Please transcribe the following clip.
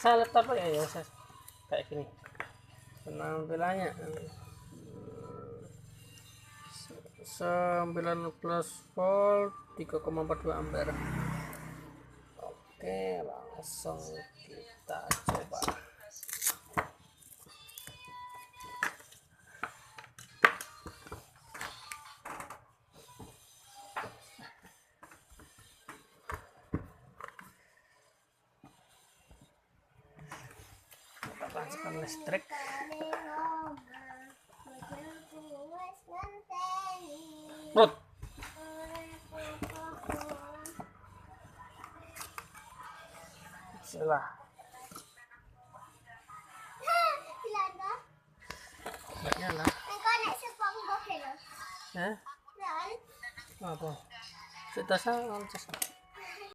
saya laptop ya saya kayak gini penampilannya 19 volt 3,42 ampere. Oke, langsung kita coba. Kita masukkan listrik. Rut. Bismillah. Banyak lah. Apa? Kita salah.